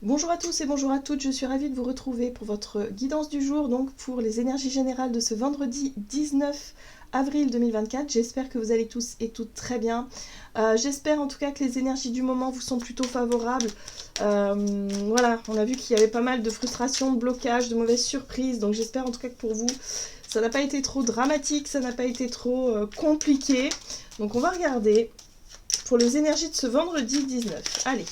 Bonjour à tous et bonjour à toutes, je suis ravie de vous retrouver pour votre guidance du jour, donc pour les énergies générales de ce vendredi 19 avril 2024. J'espère que vous allez tous et toutes très bien. J'espère en tout cas que les énergies du moment vous sont plutôt favorables. Voilà, on a vu qu'il y avait pas mal de frustration, de blocage, de mauvaises surprises, donc j'espère en tout cas que pour vous, ça n'a pas été trop dramatique, ça n'a pas été trop compliqué. Donc on va regarder pour les énergies de ce vendredi 19. Allez.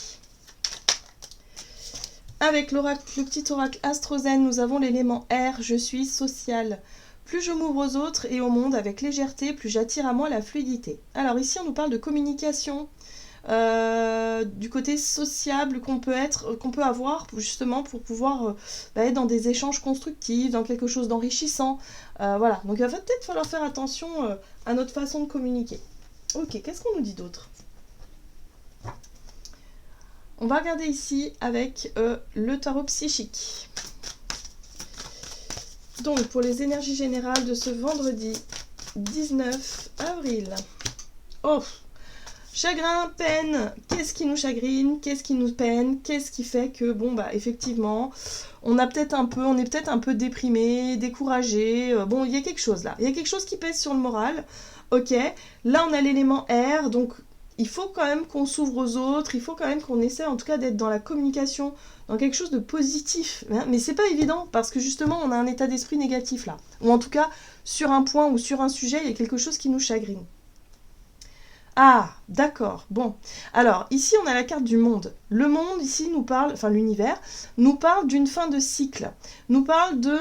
Avec l'oracle, le petit oracle Astrozen, nous avons l'élément air, je suis social. Plus je m'ouvre aux autres et au monde avec légèreté, plus j'attire à moi la fluidité. Alors ici, on nous parle de communication, du côté sociable qu'on peut avoir justement pour pouvoir être dans des échanges constructifs, dans quelque chose d'enrichissant. Voilà, donc il va peut-être falloir faire attention à notre façon de communiquer. Ok, qu'est-ce qu'on nous dit d'autre ? On va regarder ici avec le tarot psychique. Donc, pour les énergies générales de ce vendredi 19 avril. Oh, chagrin, peine, qu'est-ce qui nous chagrine, qu'est-ce qui nous peine, qu'est-ce qui fait que, bon, bah, effectivement, on est peut-être un peu déprimé, découragé. Bon, il y a quelque chose là. Il y a quelque chose qui pèse sur le moral. Ok, là, on a l'élément air, donc il faut quand même qu'on s'ouvre aux autres, il faut quand même qu'on essaie en tout cas d'être dans la communication, dans quelque chose de positif. Mais c'est pas évident parce que justement on a un état d'esprit négatif là. Ou en tout cas sur un point ou sur un sujet, il y a quelque chose qui nous chagrine. Ah, d'accord, bon. Alors, ici, on a la carte du monde. Le monde, ici, nous parle, enfin l'univers, nous parle d'une fin de cycle. Nous parle de...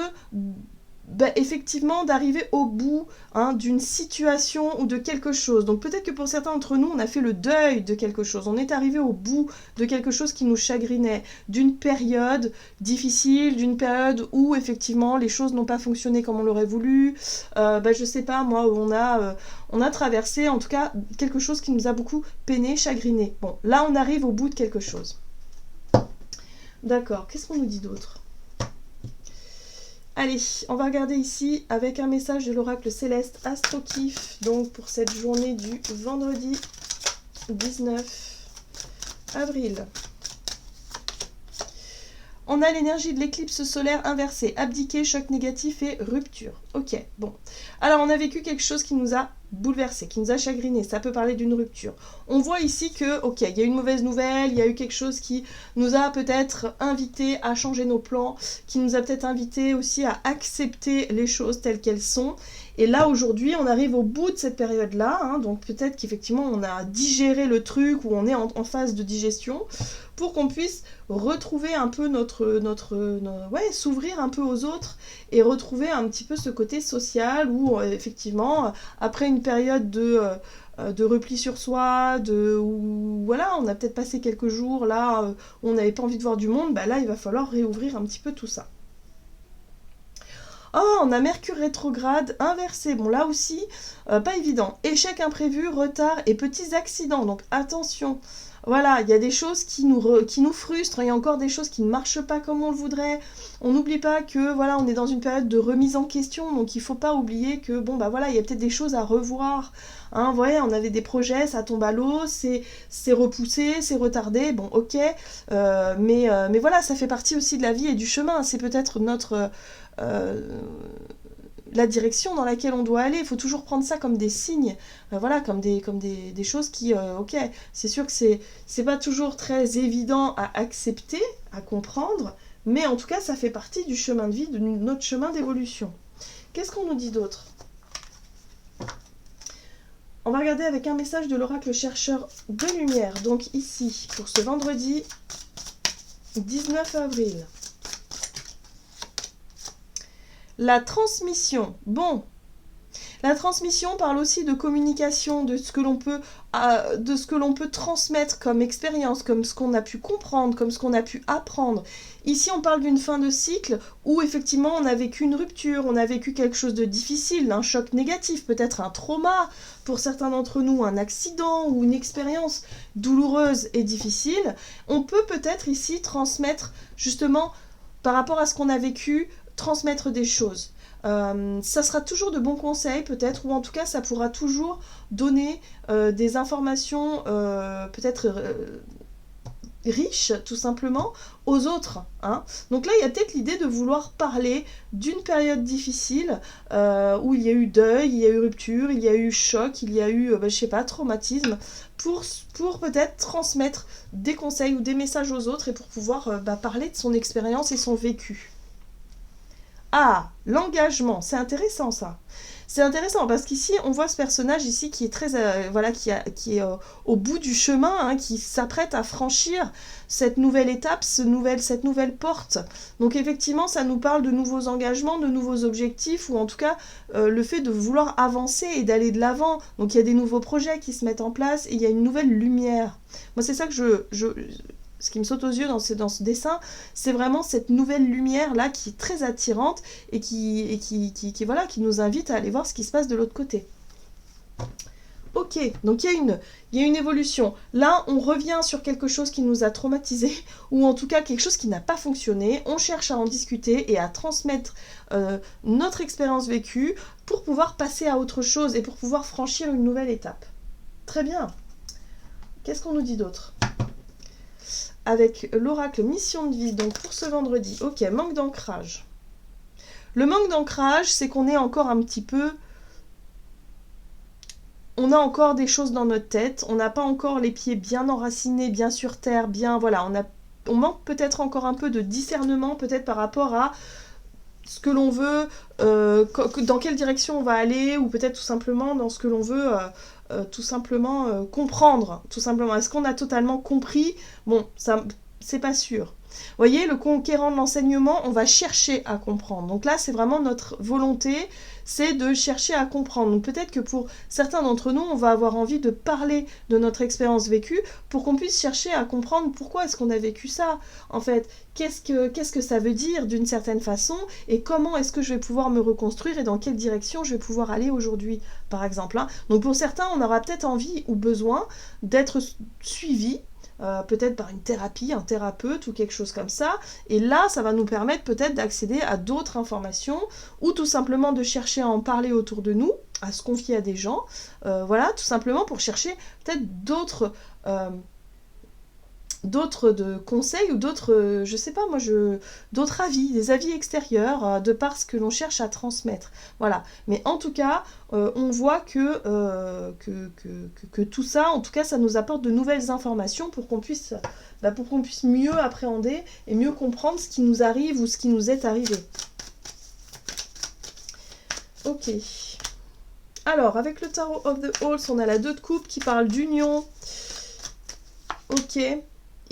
effectivement d'arriver au bout d'une situation ou de quelque chose. Donc peut-être que pour certains d'entre nous, on a fait le deuil de quelque chose. On est arrivé au bout de quelque chose qui nous chagrinait, d'une période difficile, d'une période où effectivement les choses n'ont pas fonctionné comme on l'aurait voulu. Je sais pas moi, où on a traversé en tout cas quelque chose qui nous a beaucoup peiné, chagriné. Bon, là on arrive au bout de quelque chose. D'accord, qu'est-ce qu'on nous dit d'autre ? Allez, on va regarder ici avec un message de l'oracle céleste Astro-Kiff, donc pour cette journée du vendredi 19 avril. On a l'énergie de l'éclipse solaire inversée, abdiqué, choc négatif et rupture. Ok, bon. Alors on a vécu quelque chose qui nous a bouleversé, qui nous a chagriné, ça peut parler d'une rupture. On voit ici que, ok, il y a une mauvaise nouvelle, il y a eu quelque chose qui nous a peut-être invité à changer nos plans, qui nous a peut-être invité aussi à accepter les choses telles qu'elles sont. Et là, aujourd'hui, on arrive au bout de cette période-là, donc peut-être qu'effectivement, on a digéré le truc, ou on est en phase de digestion, pour qu'on puisse retrouver un peu s'ouvrir un peu aux autres, et retrouver un petit peu ce côté social, où effectivement, après une période de repli sur soi, où voilà, on a peut-être passé quelques jours là où on n'avait pas envie de voir du monde, là il va falloir réouvrir un petit peu tout ça. Oh, on a Mercure rétrograde inversé. Bon, là aussi, pas évident. Échec imprévu, retard et petits accidents. Donc attention. Voilà, il y a des choses qui nous frustrent. Il y a encore des choses qui ne marchent pas comme on le voudrait. On n'oublie pas que voilà, on est dans une période de remise en question. Donc il ne faut pas oublier que il y a peut-être des choses à revoir. Vous voyez, on avait des projets, ça tombe à l'eau, c'est repoussé, c'est retardé. Bon, ok. Mais voilà, ça fait partie aussi de la vie et du chemin. C'est peut-être la direction dans laquelle on doit aller. Il faut toujours prendre ça comme des signes, comme des choses qui, ok, c'est sûr que c'est pas toujours très évident à accepter, à comprendre, mais en tout cas ça fait partie du chemin de vie, de notre chemin d'évolution. Qu'est-ce qu'on nous dit d'autre ? On va regarder avec un message de l'oracle chercheur de lumière, donc ici, pour ce vendredi 19 avril. La transmission. Bon, la transmission parle aussi de communication, de ce que l'on peut transmettre comme expérience, comme ce qu'on a pu comprendre, comme ce qu'on a pu apprendre. Ici, on parle d'une fin de cycle où effectivement on a vécu une rupture, on a vécu quelque chose de difficile, un choc négatif, peut-être un trauma, pour certains d'entre nous un accident ou une expérience douloureuse et difficile. On peut peut-être ici transmettre justement par rapport à ce qu'on a vécu, transmettre des choses. Ça sera toujours de bons conseils peut-être, ou en tout cas ça pourra toujours donner des informations peut-être riche, tout simplement, aux autres. Hein. Donc là, il y a peut-être l'idée de vouloir parler d'une période difficile où il y a eu deuil, il y a eu rupture, il y a eu choc, il y a eu, je sais pas, traumatisme, pour peut-être transmettre des conseils ou des messages aux autres et pour pouvoir parler de son expérience et son vécu. Ah, l'engagement, c'est intéressant ça. C'est intéressant parce qu'ici, on voit ce personnage ici qui est très, qui est au bout du chemin, hein, qui s'apprête à franchir cette nouvelle étape, cette nouvelle porte. Donc effectivement, ça nous parle de nouveaux engagements, de nouveaux objectifs, ou en tout cas le fait de vouloir avancer et d'aller de l'avant. Donc il y a des nouveaux projets qui se mettent en place et il y a une nouvelle lumière. Moi, c'est ça que ce qui me saute aux yeux dans ce dessin, c'est vraiment cette nouvelle lumière-là qui est très attirante et qui nous invite à aller voir ce qui se passe de l'autre côté. Ok, donc il y a une évolution. Là, on revient sur quelque chose qui nous a traumatisés, ou en tout cas quelque chose qui n'a pas fonctionné. On cherche à en discuter et à transmettre notre expérience vécue pour pouvoir passer à autre chose et pour pouvoir franchir une nouvelle étape. Très bien. Qu'est-ce qu'on nous dit d'autre ? Avec l'oracle mission de vie, donc pour ce vendredi. Ok, manque d'ancrage. Le manque d'ancrage, c'est qu'on est encore un petit peu... On a encore des choses dans notre tête, on n'a pas encore les pieds bien enracinés, bien sur terre, bien... Voilà, on manque peut-être encore un peu de discernement, peut-être par rapport à ce que l'on veut, dans quelle direction on va aller, ou peut-être tout simplement dans ce que l'on veut... tout simplement comprendre, tout simplement. Est-ce qu'on a totalement compris ? Bon, ça, c'est pas sûr. Vous voyez, le conquérant de l'enseignement, on va chercher à comprendre. Donc là, c'est vraiment notre volonté, c'est de chercher à comprendre. Donc peut-être que pour certains d'entre nous, on va avoir envie de parler de notre expérience vécue pour qu'on puisse chercher à comprendre pourquoi est-ce qu'on a vécu ça. En fait, qu'est-ce que ça veut dire d'une certaine façon et comment est-ce que je vais pouvoir me reconstruire et dans quelle direction je vais pouvoir aller aujourd'hui, par exemple. Hein. Donc pour certains, on aura peut-être envie ou besoin d'être suivi peut-être par une thérapie, un thérapeute ou quelque chose comme ça. Et là, ça va nous permettre peut-être d'accéder à d'autres informations ou tout simplement de chercher à en parler autour de nous, à se confier à des gens. Voilà, tout simplement pour chercher peut-être d'autres conseils ou d'autres, je sais pas moi, d'autres avis, des avis extérieurs de par ce que l'on cherche à transmettre. Voilà. Mais en tout cas, on voit que tout ça, en tout cas, ça nous apporte de nouvelles informations pour qu'on puisse mieux appréhender et mieux comprendre ce qui nous arrive ou ce qui nous est arrivé. Ok. Alors, avec le Tarot of the Halls, on a la 2 de coupe qui parle d'union. Ok.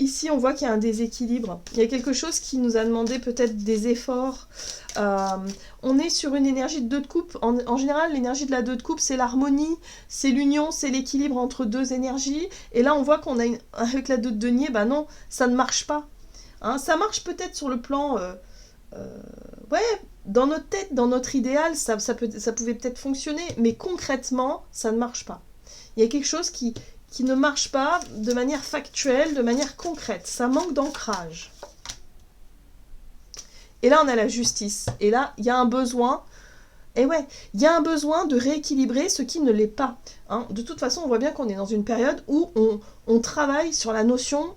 Ici, on voit qu'il y a un déséquilibre. Il y a quelque chose qui nous a demandé peut-être des efforts. On est sur une énergie de 2 de coupe. En général, l'énergie de la 2 de coupe, c'est l'harmonie, c'est l'union, c'est l'équilibre entre deux énergies. Et là, on voit qu'on a avec la 2 de denier, bah non, ça ne marche pas. Hein, ça marche peut-être sur le plan... dans notre tête, dans notre idéal, ça pouvait peut-être fonctionner, mais concrètement, ça ne marche pas. Il y a quelque chose qui ne marche pas de manière factuelle, de manière concrète. Ça manque d'ancrage. Et là, on a la justice. Et là, il y a un besoin... Et ouais, il y a un besoin de rééquilibrer ce qui ne l'est pas. Hein. De toute façon, on voit bien qu'on est dans une période où on travaille sur la notion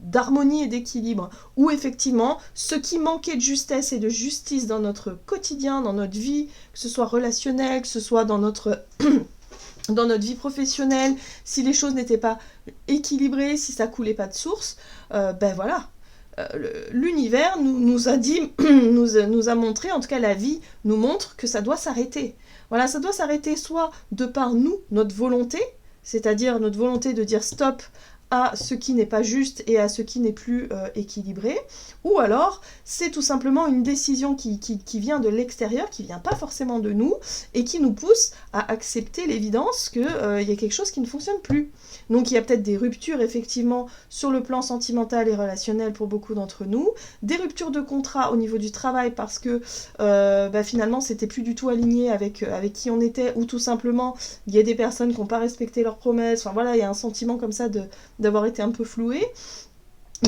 d'harmonie et d'équilibre. Où effectivement, ce qui manquait de justesse et de justice dans notre quotidien, dans notre vie, que ce soit relationnel, que ce soit dans notre vie professionnelle, si les choses n'étaient pas équilibrées, si ça coulait pas de source, ben voilà. L'univers nous a dit, nous a montré, en tout cas la vie nous montre que ça doit s'arrêter. Voilà, ça doit s'arrêter soit de par nous, notre volonté, c'est-à-dire notre volonté de dire stop à ce qui n'est pas juste et à ce qui n'est plus équilibré, ou alors c'est tout simplement une décision qui vient de l'extérieur, qui vient pas forcément de nous, et qui nous pousse à accepter l'évidence qu'il y a quelque chose qui ne fonctionne plus. Donc il y a peut-être des ruptures effectivement sur le plan sentimental et relationnel pour beaucoup d'entre nous, des ruptures de contrat au niveau du travail parce que finalement c'était plus du tout aligné avec qui on était, ou tout simplement il y a des personnes qui n'ont pas respecté leurs promesses, enfin voilà, il y a un sentiment comme ça d'avoir été un peu floué,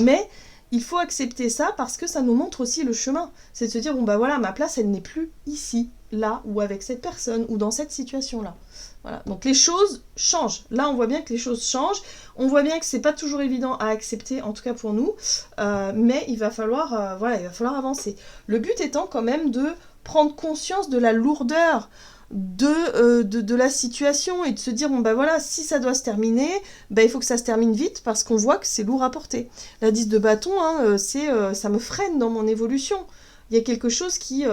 mais il faut accepter ça parce que ça nous montre aussi le chemin. C'est de se dire, bon bah voilà, ma place, elle n'est plus ici, là, ou avec cette personne, ou dans cette situation-là. Voilà. Donc les choses changent. Là, on voit bien que les choses changent. On voit bien que c'est pas toujours évident à accepter, en tout cas pour nous, mais il va falloir avancer. Le but étant quand même de prendre conscience de la lourdeur de la situation et de se dire, bon bah voilà, si ça doit se terminer, bah il faut que ça se termine vite parce qu'on voit que c'est lourd à porter. La 10 de bâton, hein, ça me freine dans mon évolution. Il y a quelque chose qui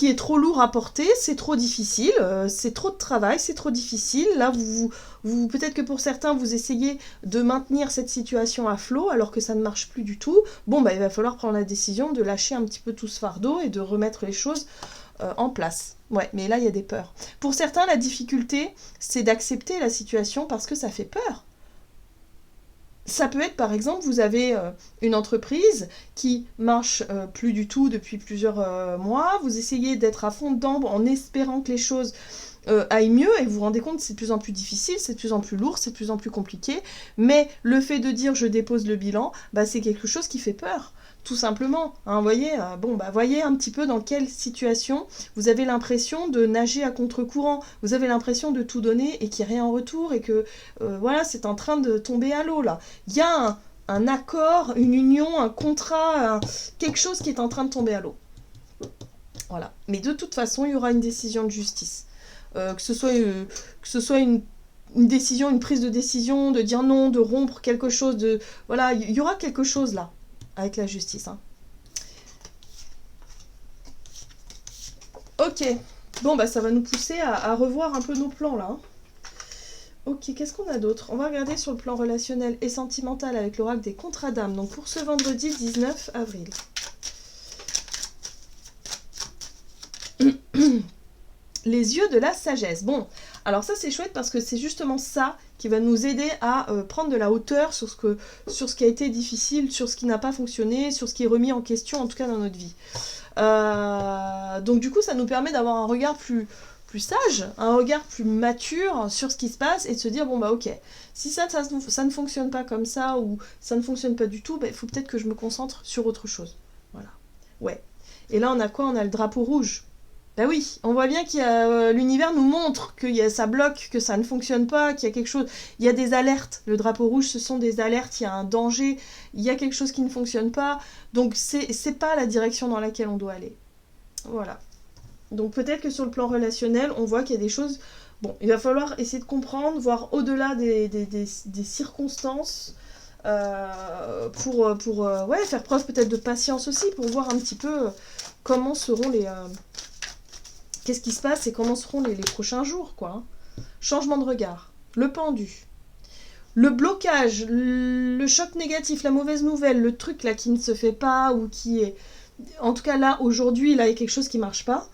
est trop lourd à porter, c'est trop difficile, c'est trop de travail, c'est trop difficile. Là, peut-être que pour certains, vous essayez de maintenir cette situation à flot alors que ça ne marche plus du tout. Bon, bah, il va falloir prendre la décision de lâcher un petit peu tout ce fardeau et de remettre les choses en place. Ouais, mais là, il y a des peurs. Pour certains, la difficulté, c'est d'accepter la situation parce que ça fait peur. Ça peut être, par exemple, vous avez une entreprise qui marche plus du tout depuis plusieurs mois, vous essayez d'être à fond dedans en espérant que les choses aillent mieux, et vous vous rendez compte que c'est de plus en plus difficile, c'est de plus en plus lourd, c'est de plus en plus compliqué, mais le fait de dire « je dépose le bilan », bah, c'est quelque chose qui fait peur. Tout simplement, hein, voyez un petit peu dans quelle situation vous avez l'impression de nager à contre-courant, vous avez l'impression de tout donner et qu'il n'y a rien en retour et que voilà, c'est en train de tomber à l'eau là. Il y a un accord, une union, un contrat, quelque chose qui est en train de tomber à l'eau. Voilà. Mais de toute façon, il y aura une décision de justice. Que ce soit une décision, une prise de décision, de dire non, de rompre quelque chose, voilà, il y aura quelque chose là. Avec la justice. Hein. Ok. Bon, bah ça va nous pousser à revoir un peu nos plans, là. Hein. Ok, qu'est-ce qu'on a d'autre? On va regarder sur le plan relationnel et sentimental avec l'oracle des contrats d'âme. Donc pour ce vendredi 19 avril. Les yeux de la sagesse. Bon, alors ça c'est chouette parce que c'est justement ça qui va nous aider à prendre de la hauteur sur ce qui a été difficile, sur ce qui n'a pas fonctionné, sur ce qui est remis en question, en tout cas dans notre vie. Donc du coup, ça nous permet d'avoir un regard plus sage, un regard plus mature sur ce qui se passe et de se dire, bon bah ok, si ça ne fonctionne pas comme ça ou ça ne fonctionne pas du tout, il faut peut-être que je me concentre sur autre chose. Voilà. Ouais. Et là, on a quoi? On a le drapeau rouge. Ben oui, on voit bien qu'il y a l'univers nous montre que ça bloque, que ça ne fonctionne pas, qu'il y a quelque chose, il y a des alertes. Le drapeau rouge, ce sont des alertes, il y a un danger, il y a quelque chose qui ne fonctionne pas. Donc c'est pas la direction dans laquelle on doit aller. Voilà. Donc peut-être que sur le plan relationnel, on voit qu'il y a des choses. Bon, il va falloir essayer de comprendre, voir au-delà des circonstances. Pour faire preuve peut-être de patience aussi, pour voir un petit peu comment seront les. Qu'est-ce qui se passe et comment seront les prochains jours, quoi. Hein. Changement de regard, le pendu, le blocage, le choc négatif, la mauvaise nouvelle, le truc là qui ne se fait pas ou qui est... En tout cas là, aujourd'hui, là, il y a quelque chose qui ne marche pas.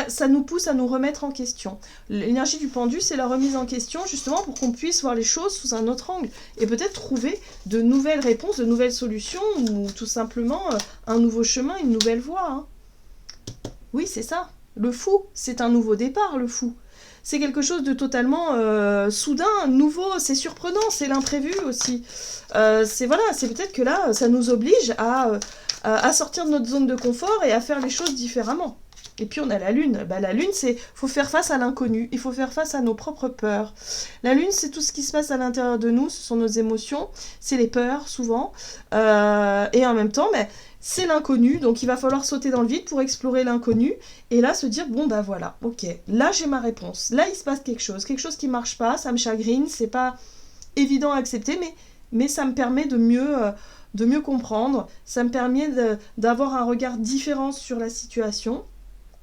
Ça nous pousse à nous remettre en question. L'énergie du pendu, c'est la remise en question, justement, pour qu'on puisse voir les choses sous un autre angle et peut-être trouver de nouvelles réponses, de nouvelles solutions ou tout simplement un nouveau chemin, une nouvelle voie. Hein. Oui, c'est ça. Le fou, c'est un nouveau départ, le fou. C'est quelque chose de totalement soudain, nouveau, c'est surprenant, c'est l'imprévu aussi. C'est peut-être que là, ça nous oblige à sortir de notre zone de confort et à faire les choses différemment. Et puis on a la lune. La lune, faut faire face à l'inconnu, il faut faire face à nos propres peurs. La lune, c'est tout ce qui se passe à l'intérieur de nous, ce sont nos émotions, c'est les peurs souvent. Et en même temps, c'est l'inconnu, donc il va falloir sauter dans le vide pour explorer l'inconnu, et là se dire, bon voilà, ok, là j'ai ma réponse, là il se passe quelque chose qui marche pas, ça me chagrine, c'est pas évident à accepter, mais ça me permet de mieux comprendre, ça me permet d'avoir un regard différent sur la situation,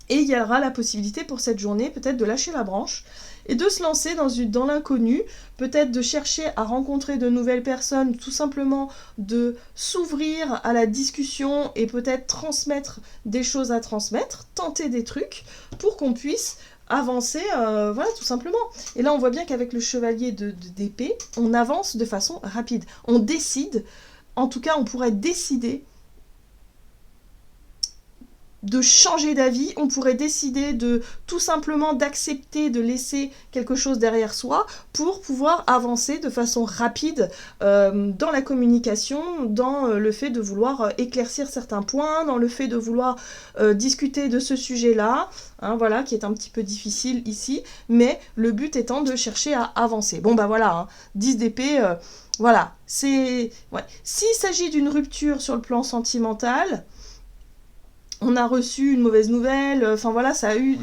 et il y aura la possibilité pour cette journée peut-être de lâcher la branche, et de se lancer dans l'inconnu, peut-être de chercher à rencontrer de nouvelles personnes, tout simplement de s'ouvrir à la discussion et peut-être transmettre des choses à transmettre, tenter des trucs pour qu'on puisse avancer, tout simplement. Et là, on voit bien qu'avec le chevalier d'épée, on avance de façon rapide. On décide, en tout cas, on pourrait décider de changer d'avis, on pourrait décider de tout simplement d'accepter de laisser quelque chose derrière soi pour pouvoir avancer de façon rapide dans la communication, dans le fait de vouloir éclaircir certains points, dans le fait de vouloir discuter de ce sujet-là, hein, voilà, qui est un petit peu difficile ici, mais le but étant de chercher à avancer. Bon bah voilà, hein, 10 d'épée, voilà, c'est... Ouais. S'il s'agit d'une rupture sur le plan sentimental, on a reçu une mauvaise nouvelle, enfin voilà, ça a eu...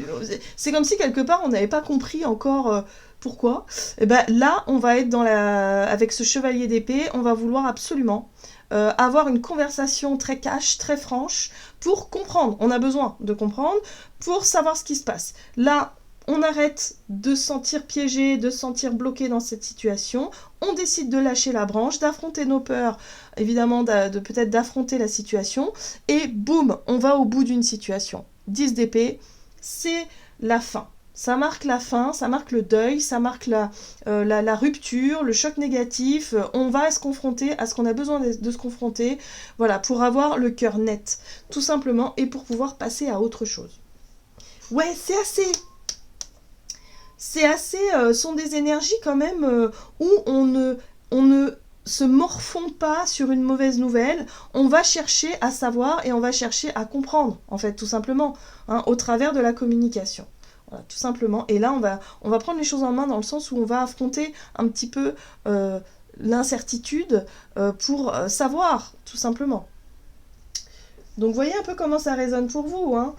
C'est comme si quelque part on n'avait pas compris encore pourquoi. Et ben là, on va être dans la... Avec ce chevalier d'épée, on va vouloir absolument avoir une conversation très cash, très franche, pour comprendre. On a besoin de comprendre pour savoir ce qui se passe. Là, on arrête de se sentir piégé, de se sentir bloqué dans cette situation. On décide de lâcher la branche, d'affronter nos peurs, évidemment, de peut-être d'affronter la situation. Et boum, on va au bout d'une situation. 10 d'épée, c'est la fin. Ça marque la fin, ça marque le deuil, ça marque la rupture, le choc négatif. On va se confronter à ce qu'on a besoin de se confronter, voilà, pour avoir le cœur net, tout simplement, et pour pouvoir passer à autre chose. Ouais, c'est assez, sont des énergies quand même où on ne se morfond pas sur une mauvaise nouvelle, on va chercher à savoir et on va chercher à comprendre, en fait, tout simplement, hein, au travers de la communication. Voilà, tout simplement. Et là, on va prendre les choses en main dans le sens où on va affronter un petit peu l'incertitude pour savoir, tout simplement. Donc, voyez un peu comment ça résonne pour vous, hein.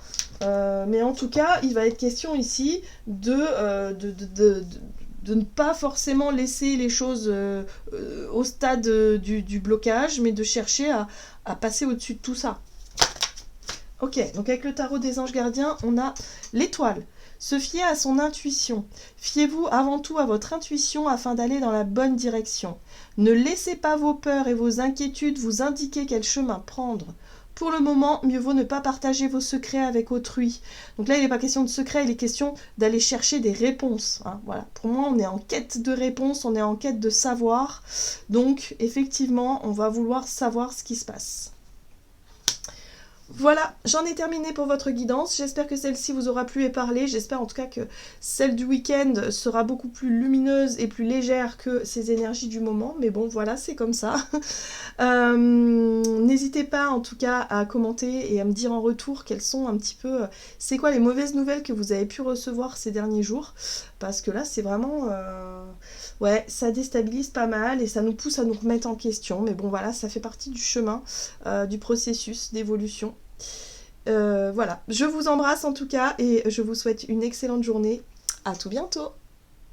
Mais en tout cas, il va être question ici de ne pas forcément laisser les choses au stade du blocage, mais de chercher à passer au-dessus de tout ça. Ok, donc avec le tarot des anges gardiens, on a l'étoile. Se fier à son intuition. Fiez-vous avant tout à votre intuition afin d'aller dans la bonne direction. Ne laissez pas vos peurs et vos inquiétudes vous indiquer quel chemin prendre. Pour le moment, mieux vaut ne pas partager vos secrets avec autrui. Donc là, il n'est pas question de secret, il est question d'aller chercher des réponses, hein. Voilà. Pour moi, on est en quête de réponses, on est en quête de savoir. Donc, effectivement, on va vouloir savoir ce qui se passe. Voilà, j'en ai terminé pour votre guidance. J'espère que celle-ci vous aura plu et parlé. J'espère en tout cas que celle du week-end sera beaucoup plus lumineuse et plus légère que ces énergies du moment. Mais bon, voilà, c'est comme ça. N'hésitez pas en tout cas à commenter et à me dire en retour quelles sont un petit peu... c'est quoi les mauvaises nouvelles que vous avez pu recevoir ces derniers jours. Parce que là, c'est vraiment... ouais, ça déstabilise pas mal et ça nous pousse à nous remettre en question. Mais bon, voilà, ça fait partie du chemin, du processus d'évolution. Voilà, je vous embrasse en tout cas et je vous souhaite une excellente journée. À tout bientôt.